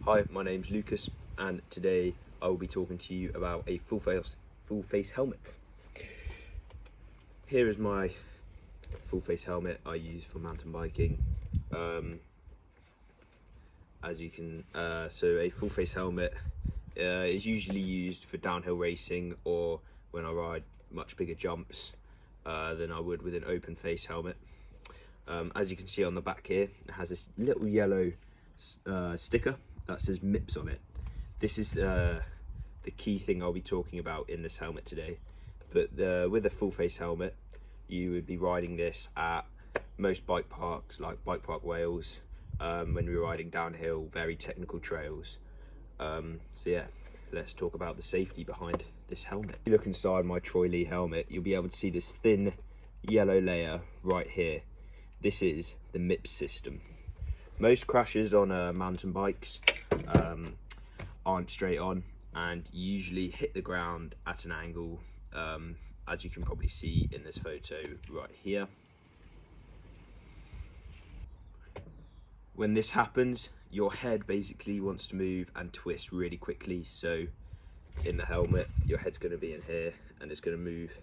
Hi, my name's Lucas, and today I will be talking to you about a full face helmet. Here is my full face helmet I use for mountain biking. So a full face helmet is usually used for downhill racing or when I ride much bigger jumps than I would with an open face helmet. As you can see on the back here, it has this little yellow sticker that says MIPS on it. This is the key thing I'll be talking about in this helmet today. But with a full face helmet, you would be riding this at most bike parks, like Bike Park Wales, when we're riding downhill, very technical trails. So yeah, let's talk about the safety behind this helmet. If you look inside my Troy Lee helmet, you'll be able to see this thin yellow layer right here. This is the MIPS system. Most crashes on mountain bikes aren't straight on and usually hit the ground at an angle, as you can probably see in this photo right here. When this happens, your head basically wants to move and twist really quickly. So in the helmet, your head's going to be in here and it's going to move,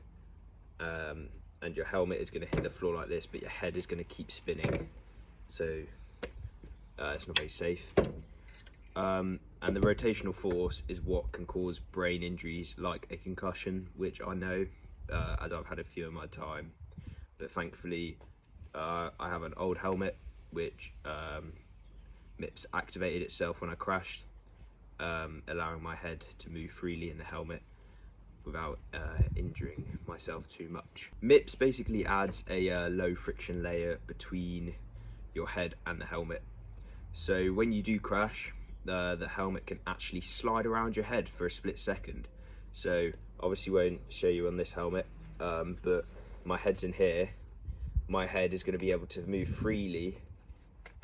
and your helmet is going to hit the floor like this, but your head is going to keep spinning. So it's not very safe. And the rotational force is what can cause brain injuries like a concussion, which I know as I've had a few in my time. But thankfully I have an old helmet which MIPS activated itself when I crashed, allowing my head to move freely in the helmet without injuring myself too much. MIPS basically adds a low friction layer between your head and the helmet. So when you do crash, the helmet can actually slide around your head for a split second. So obviously won't show you on this helmet, but my head's in here. My head is going to be able to move freely,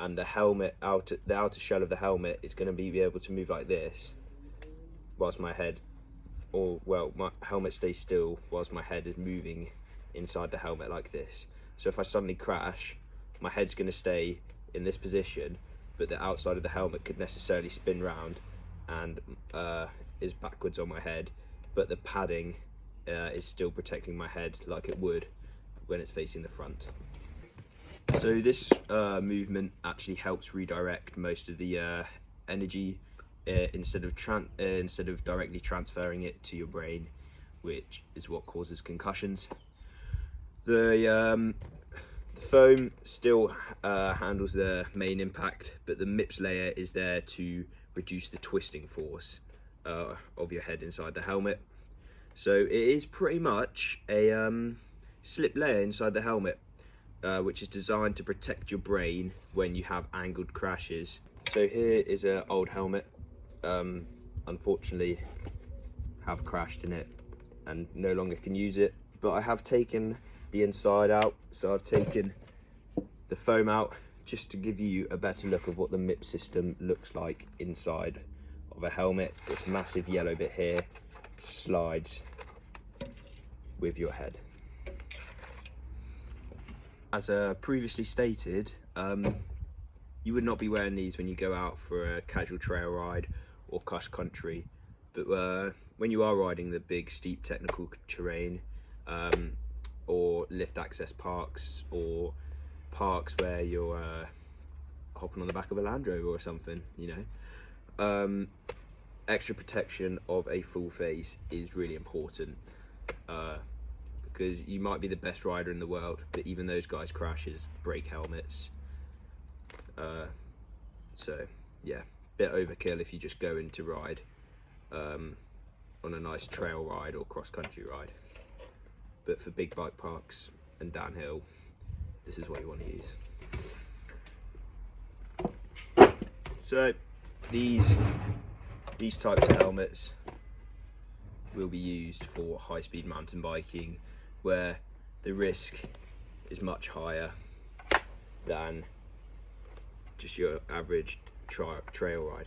and the helmet, the outer shell of the helmet is going to be able to move like this, whilst my head, my helmet stays still whilst my head is moving inside the helmet like this. So if I suddenly crash, my head's going to stay in this position, but the outside of the helmet could necessarily spin round and is backwards on my head, but the padding is still protecting my head like it would when it's facing the front. So this movement actually helps redirect most of the energy instead of directly transferring it to your brain, which is what causes concussions. The foam still handles the main impact, but the MIPS layer is there to reduce the twisting force of your head inside the helmet. So it is pretty much a slip layer inside the helmet, which is designed to protect your brain when you have angled crashes. So here is an old helmet. Unfortunately, have crashed in it and no longer can use it, but I have taken the inside out, so I've taken the foam out just to give you a better look of what the MIPS system looks like inside of a helmet. This massive yellow bit here slides with your head. As previously stated, you would not be wearing these when you go out for a casual trail ride or cross country, but when you are riding the big steep technical terrain, or lift access parks, or parks where you're hopping on the back of a Land Rover or something, you know, extra protection of a full face is really important, because you might be the best rider in the world, but even those guys crashes break helmets. So yeah, bit overkill if you just go in to ride on a nice trail ride or cross country ride. But for big bike parks and downhill, this is what you want to use. So these types of helmets will be used for high-speed mountain biking, where the risk is much higher than just your average trail ride.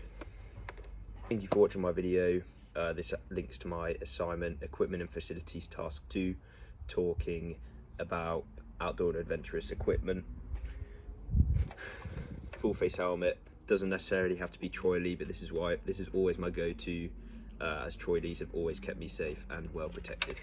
Thank you for watching my video. This links to my assignment, Equipment and Facilities Task 2, talking about outdoor and adventurous equipment. Full face helmet doesn't necessarily have to be Troy Lee, but this is always my go-to, as Troy Lees have always kept me safe and well protected.